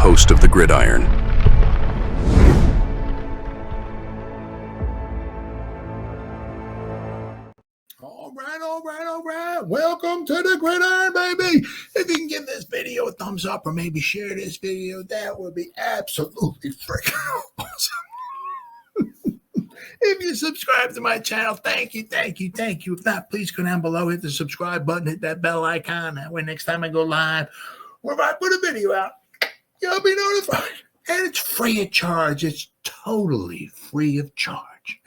host of the Gridiron. All right. Welcome to the Gridiron, baby. If you can give this video a thumbs up or maybe share this video, that would be absolutely freaking awesome. If you subscribe to my channel, thank you. If not, please go down below, hit the subscribe button, hit that bell icon. That way next time I go live or if I put a video out, you'll be notified. And it's free of charge. It's totally free of charge.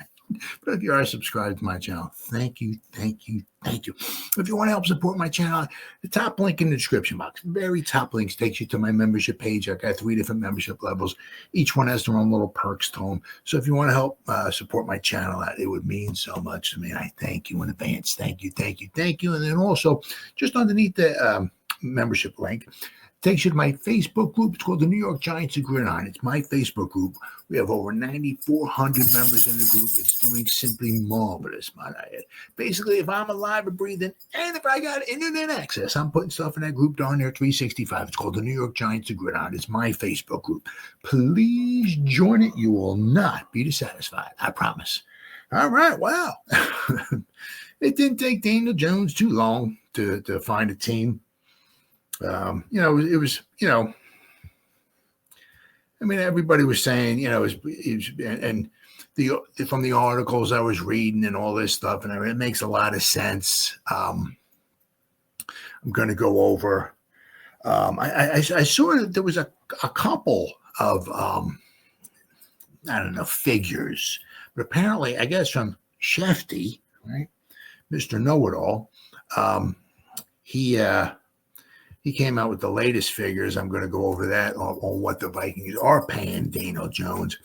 But if you are subscribed to my channel, thank you. If you want to help support my channel, the top link in the description box, very top links, takes you to my membership page. I've got 3 different membership levels. Each one has their own little perks to them. So if you want to help support my channel, it would mean so much to me. I thank you in advance. Thank you. And then also, just underneath the membership link, takes you to my Facebook group. It's called the New York Giants of Gridiron. It's my Facebook group. We have over 9,400 members in the group. It's doing simply marvelous, might I add. Basically, if I'm alive and breathing, and if I got internet access, I'm putting stuff in that group darn near 365. It's called the New York Giants of Gridiron. It's my Facebook group. Please join it. You will not be dissatisfied. I promise. All right. Wow. It didn't take Daniel Jones too long to find a team. It was, I mean, everybody was saying, and from the articles I was reading and all this stuff, and it makes a lot of sense. I'm going to go over, I saw that there was a couple of, figures, but apparently, I guess from Shefty, right, Mr. Know-It-All, he came out with the latest figures. I'm going to go over that on what the Vikings are paying Daniel Jones.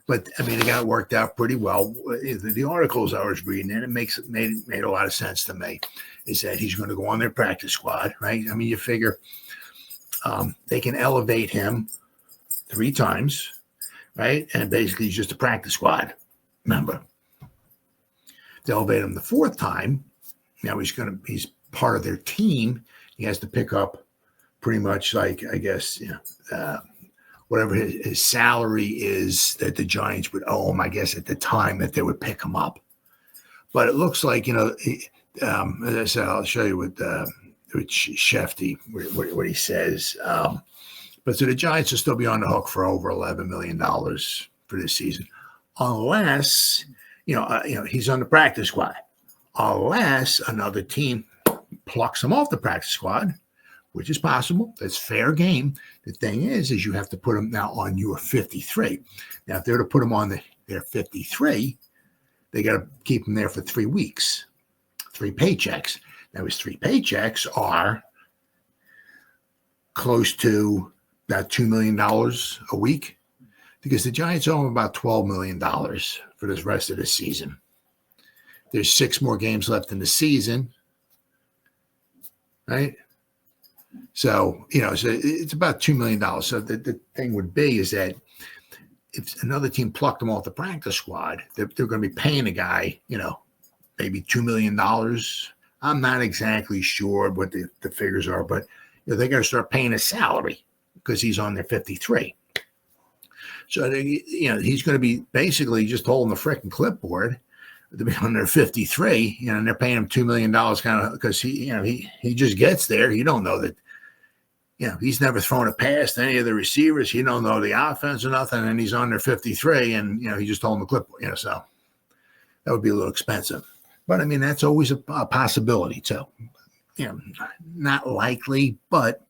But, I mean, it got worked out pretty well. The articles I was reading, and it made a lot of sense to me, is that he's going to go on their practice squad, right? I mean, you figure they can elevate him 3 times, right? And basically he's just a practice squad member. To elevate him the 4th time, now he's part of their team. He has to pick up pretty much like, I guess, whatever his salary is that the Giants would owe him, I guess, at the time that they would pick him up. But it looks like, as I said, I'll show you with Shefty, what he says. But so the Giants will still be on the hook for over $11 million for this season, unless, he's on the practice squad, unless another team plucks him off the practice squad, which is possible. That's fair game. The thing is you have to put him now on your 53. Now, if they're to put him on their 53, they got to keep him there for 3 weeks, 3 paychecks. Now, his 3 paychecks are close to about $2 million a week, because the Giants owe him about $12 million for this rest of the season. There's 6 more games left in the season. Right. So, so it's about $2 million. So the thing would be is that if another team plucked him off the practice squad, they're going to be paying a guy, maybe $2 million. I'm not exactly sure what the figures are, but they're going to start paying his salary because he's on their 53. So, he's going to be basically just holding the frickin' clipboard to be on their 53, and they're paying him $2 million kind of because he just gets there. You don't know that, he's never thrown a pass to any of the receivers. You don't know the offense or nothing, and he's on their 53, and he just told him the clipboard. So that would be a little expensive, but I mean that's always a possibility too. Not likely, but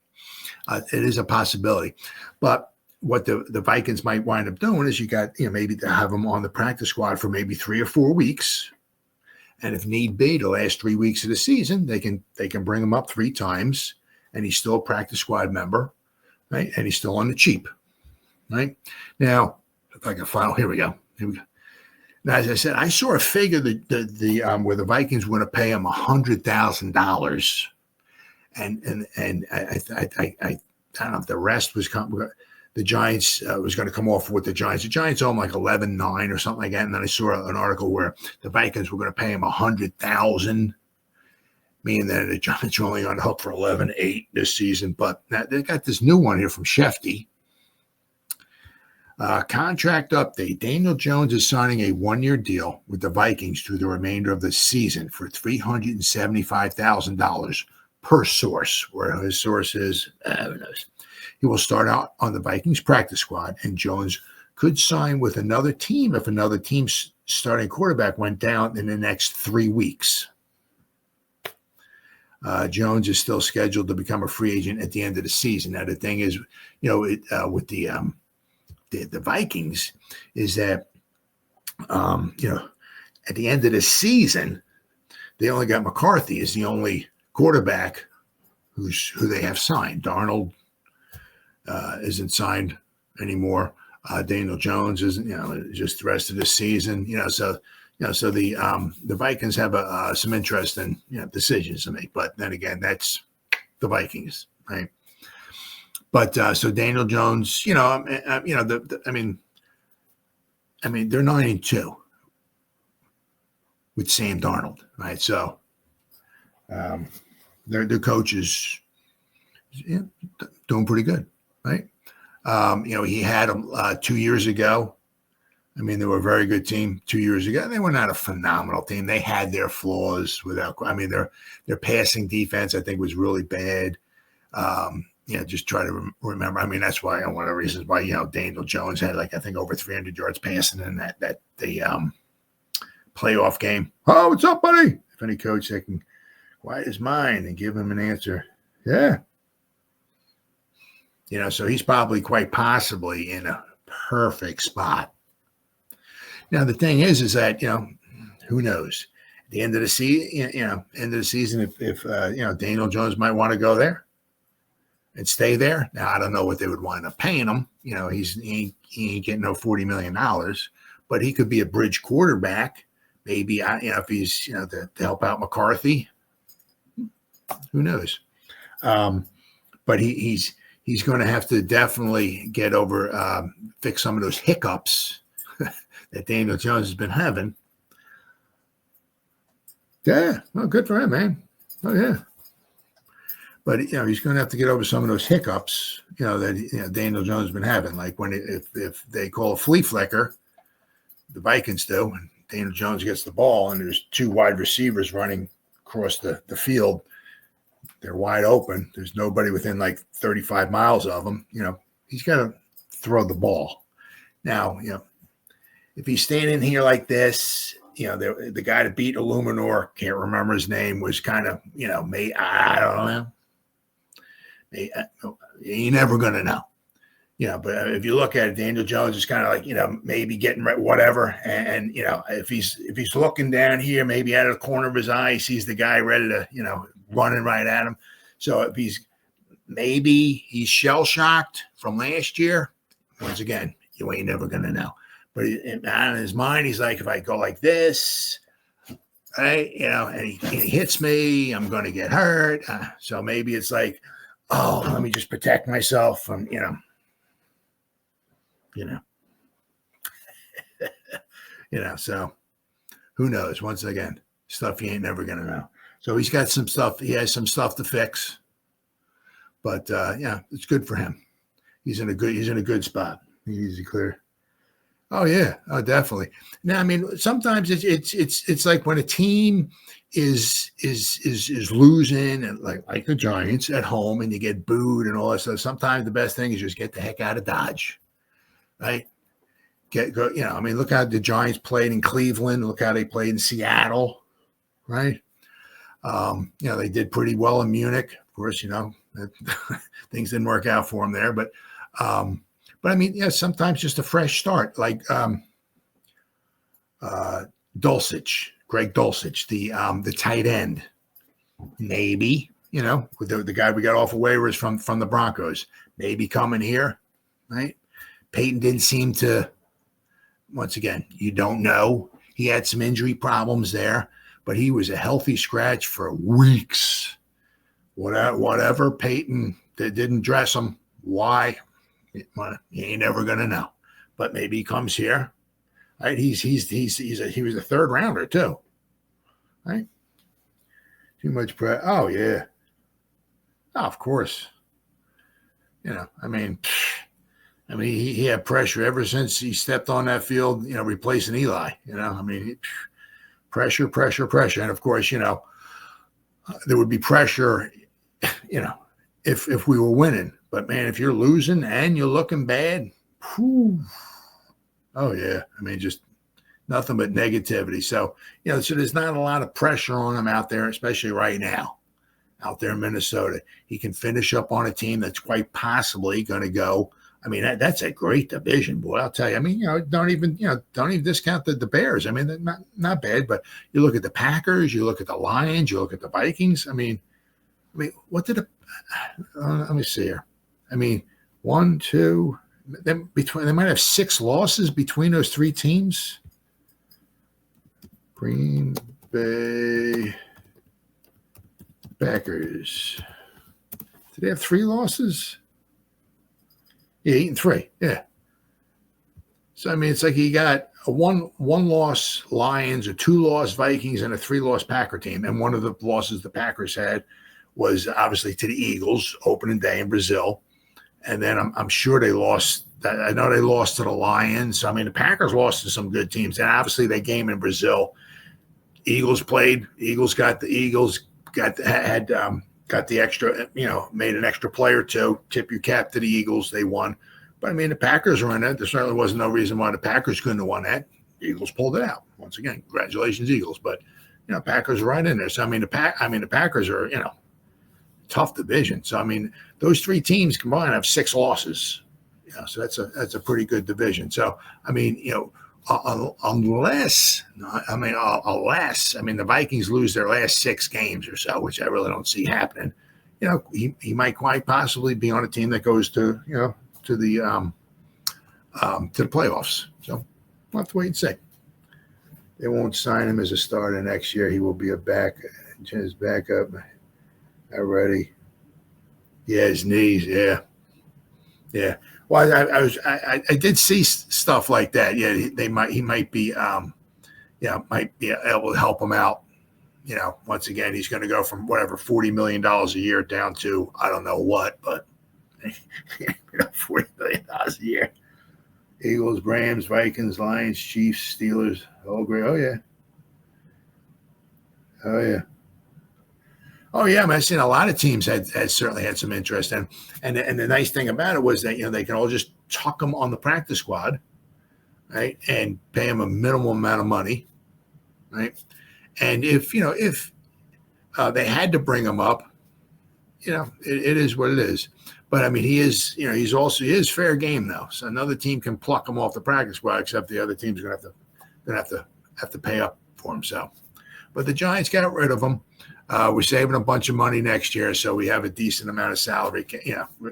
it is a possibility. But what the Vikings might wind up doing is you got, maybe to have him on the practice squad for maybe 3 or 4 weeks. And if need be, the last 3 weeks of the season, they can bring him up 3 times and he's still a practice squad member, right? And he's still on the cheap, right? Now, if I can file, here we go. Now, as I said, I saw a figure that where the Vikings were going to pay him $100,000. And I don't know if the rest was the Giants was going to come off with the Giants. The Giants owe him like 11.9 or something like that. And then I saw an article where the Vikings were going to pay him $100,000, meaning that the Giants are only on the hook for 11.8 this season. But now they got this new one here from Shefty. Contract update. Daniel Jones is signing a one-year deal with the Vikings through the remainder of the season for $375,000 per source. Where his source is, who knows. He will start out on the Vikings practice squad, and Jones could sign with another team if another team's starting quarterback went down in the next 3 weeks. Jones is still scheduled to become a free agent at the end of the season. Now, the thing is, with the Vikings is that, at the end of the season, they only got McCarthy as the only quarterback who they have signed. Darnold isn't signed anymore. Daniel Jones isn't, just the rest of the season, so the Vikings have some interesting, decisions to make. But then again, that's the Vikings, right? But so Daniel Jones, they're 9-2 with Sam Darnold, right? So their coach is doing pretty good, right? He had them 2 years ago. They were a very good team 2 years ago. They were not a phenomenal team. They had their flaws their passing defense, I think, was really bad. Just try to remember. That's why one of the reasons why, Daniel Jones had I think over 300 yards passing in the playoff game. Oh, what's up, buddy? If any coach that can quiet his mind and give him an answer. Yeah. So he's probably quite possibly in a perfect spot. Now, the thing is that, who knows? At the end of the season, if Daniel Jones might want to go there and stay there. Now, I don't know what they would wind up paying him. He ain't getting no $40 million, but he could be a bridge quarterback. Maybe, if he's, to help out McCarthy. Who knows? But he's going to have to definitely get over, fix some of those hiccups that Daniel Jones has been having. Yeah, well, good for him, man. Oh, yeah. But, he's going to have to get over some of those hiccups, that Daniel Jones has been having. Like if they call a flea flicker, the Vikings do, and Daniel Jones gets the ball, and there's two wide receivers running across the field. They're wide open. There's nobody within 35 miles of him. He's got to throw the ball. Now, if he's standing here like this, the guy that beat Illuminor, can't remember his name, was kind of, I don't know. You're never going to know. But if you look at it, Daniel Jones is kind of maybe getting whatever. And if he's looking down here, maybe out of the corner of his eye, he sees the guy ready to, running right at him. So if he's shell shocked from last year, once again, you ain't never going to know. But in his mind, he's like, if I go like this, right, and he hits me, I'm going to get hurt. So maybe it's like, oh, let me just protect myself from, so who knows? Once again, stuff you ain't never going to know. So he's got some stuff. He has some stuff to fix, but it's good for him. He's in a good spot. He's clear. Oh yeah, oh definitely. Now, sometimes it's like when a team is losing, and like the Giants at home, and you get booed and all that stuff. Sometimes the best thing is just get the heck out of Dodge, right? Look how the Giants played in Cleveland. Look how they played in Seattle, right? They did pretty well in Munich. Of course, things didn't work out for them there, but sometimes just a fresh start, like Dulcich, Greg Dulcich, the tight end, maybe, with the guy we got off of waivers from the Broncos, maybe coming here, right? Peyton didn't seem to, once again, you don't know. He had some injury problems there, but he was a healthy scratch for weeks. Whatever Peyton didn't dress him. Why? You ain't never gonna know. But maybe he comes here, right? He was a third rounder too, right? Too much press. Oh yeah. Oh, of course. I mean, he had pressure ever since he stepped on that field, replacing Eli. I mean, pressure, pressure, pressure. And of course, there would be pressure, if we were winning. But man, if you're losing and you're looking bad, whew, oh yeah. I mean, just nothing but negativity. So, so there's not a lot of pressure on him out there, especially right now, out there in Minnesota. He can finish up on a team that's quite possibly going to go. I mean, that's a great division, boy. I'll tell you. I mean, don't even discount the Bears. I mean, they're not bad, but you look at the Packers, you look at the Lions, you look at the Vikings. I mean, what did let me see here. I mean, 1, 2, they might have 6 losses between those 3 teams. Green Bay Packers. Did they have 3 losses? Yeah, 8-3. Yeah. So I mean, it's like you got a one loss Lions, a 2 loss Vikings, and a 3 loss Packer team. And one of the losses the Packers had was obviously to the Eagles opening day in Brazil. And then I'm sure they lost. I know they lost to the Lions. I mean, the Packers lost to some good teams, and obviously they game in Brazil. Eagles played. Eagles got the extra. Made an extra play or 2. Tip your cap to the Eagles. They won. But I mean, the Packers were in it. There certainly wasn't no reason why the Packers couldn't have won that. The Eagles pulled it out. Once again, congratulations, Eagles. But Packers are right in there. So I mean, the Packers are tough division. So I mean, those 3 teams combined have 6 losses. So that's a pretty good division. So I mean, unless the Vikings lose their last 6 games or so, which I really don't see happening. He might quite possibly be on a team that goes to the playoffs. So we'll have to wait and see. They won't sign him as a starter next year. He will be his backup already. Yeah, his knees. Yeah. Well, I did see stuff like that. Yeah, he might be able to help him out. Once again, he's going to go from whatever $40 million a year down to I don't know what, but $40 million a year. Eagles, Rams, Vikings, Lions, Chiefs, Steelers. Oh great! Oh yeah. Oh yeah, I mean, I've seen a lot of teams had certainly had some interest, and the nice thing about it was that they can all just tuck them on the practice squad, right, and pay them a minimal amount of money, right, and if they had to bring him up, it is what it is. But I mean, he is fair game though, so another team can pluck him off the practice squad, except the other team's gonna have to pay up for him. So, but the Giants got rid of him. We're saving a bunch of money next year, so we have a decent amount of salary.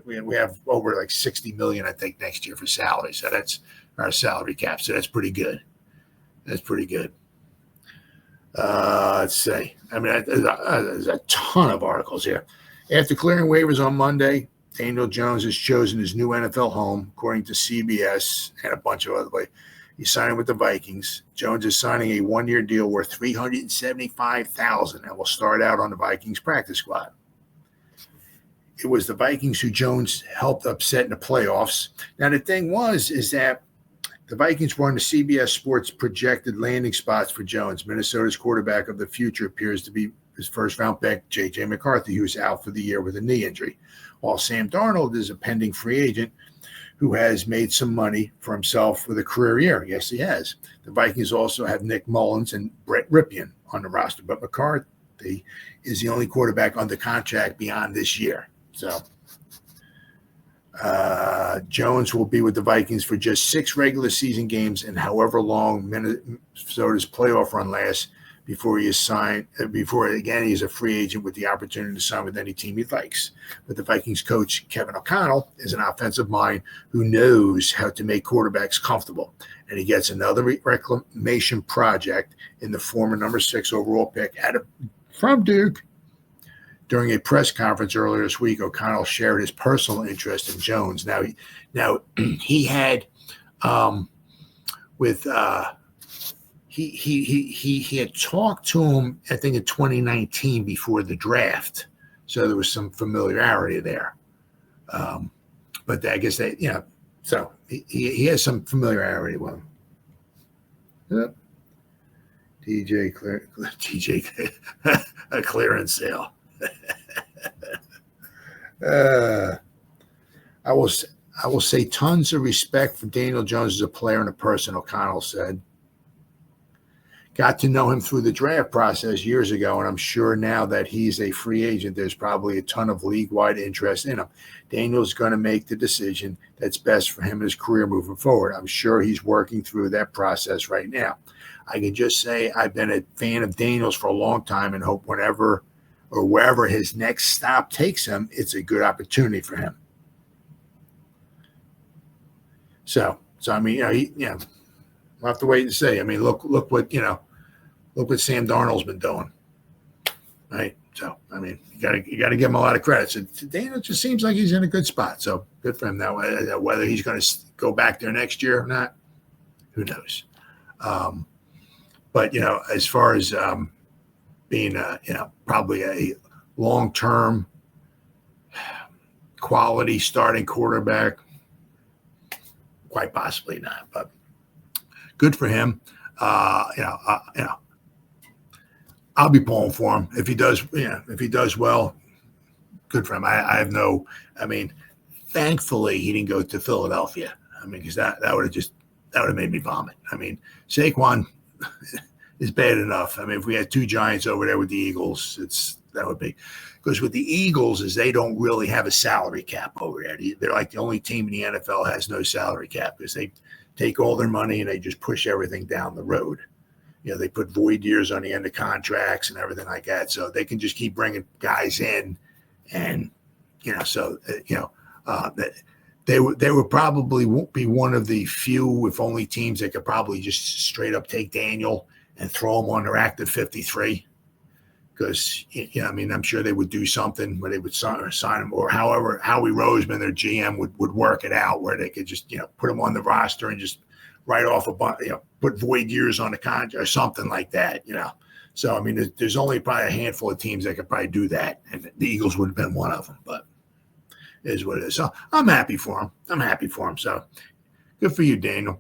We have over like $60 million, I think, next year for salary. So that's our salary cap. So that's pretty good. Let's see. I mean, there's a ton of articles here. After clearing waivers on Monday, Daniel Jones has chosen his new NFL home, according to CBS and a bunch of other places. He's signing with the Vikings. Jones is signing a 1-year deal worth $375,000 and will start out on the Vikings practice squad. It was the Vikings who Jones helped upset in the playoffs. Now, the thing is that the Vikings were on the CBS Sports projected landing spots for Jones. Minnesota's quarterback of the future appears to be his first-round pick, J.J. McCarthy, who is out for the year with a knee injury, while Sam Darnold is a pending free agent who has made some money for himself with a career year. Yes, he has. The Vikings also have Nick Mullins and Brett Ripien on the roster, but McCarthy is the only quarterback under contract beyond this year. So Jones will be with the Vikings for just 6 regular season games and however long Minnesota's playoff run lasts before he is signed. Before again, he is a free agent with the opportunity to sign with any team he likes. But the Vikings coach Kevin O'Connell is an offensive mind who knows how to make quarterbacks comfortable, and he gets another reclamation project in the former number 6 overall pick from Duke. During a press conference earlier this week, O'Connell shared his personal interest in Jones. Now he had He had talked to him, I think, in 2019 before the draft, so there was some familiarity there. But I guess So he has some familiarity with him. Yep. TJ, a clearance sale. I will say tons of respect for Daniel Jones as a player and a person, O'Connell said. Got to know him through the draft process years ago, and I'm sure now that he's a free agent, there's probably a ton of league-wide interest in him. Daniel's going to make the decision that's best for him in his career moving forward. I'm sure he's working through that process right now. I can just say I've been a fan of Daniel's for a long time and hope whenever or wherever his next stop takes him, it's a good opportunity for him. So I mean, we'll have to wait and see. I mean, look what Sam Darnold's been doing, right? So I mean, you got to give him a lot of credit. So Daniel just seems like he's in a good spot. So good for him. Now, whether he's going to go back there next year or not, who knows? But as far as being probably a long-term quality starting quarterback, quite possibly not. But good for him. I'll be pulling for him if he does. If he does well, good for him. I mean, thankfully he didn't go to Philadelphia. I mean, because that would have made me vomit. I mean, Saquon is bad enough. I mean, if we had two giants over there with the Eagles, that would be, because with the Eagles is they don't really have a salary cap over there. They're like the only team in the NFL has no salary cap because they take all their money and they just push everything down the road. They put void years on the end of contracts and everything like that, so they can just keep bringing guys in, and they would probably won't be one of the few, if only, teams that could probably just straight up take Daniel and throw him on their active 53. Because I mean, I'm sure they would do something where they would sign him, or however Howie Roseman, their GM, would work it out where they could just put him on the roster and just write off a bunch, put void years on the contract or something like that. So I mean, there's only probably a handful of teams that could probably do that, and the Eagles would have been one of them. But it is what it is. So I'm happy for him. So good for you, Daniel.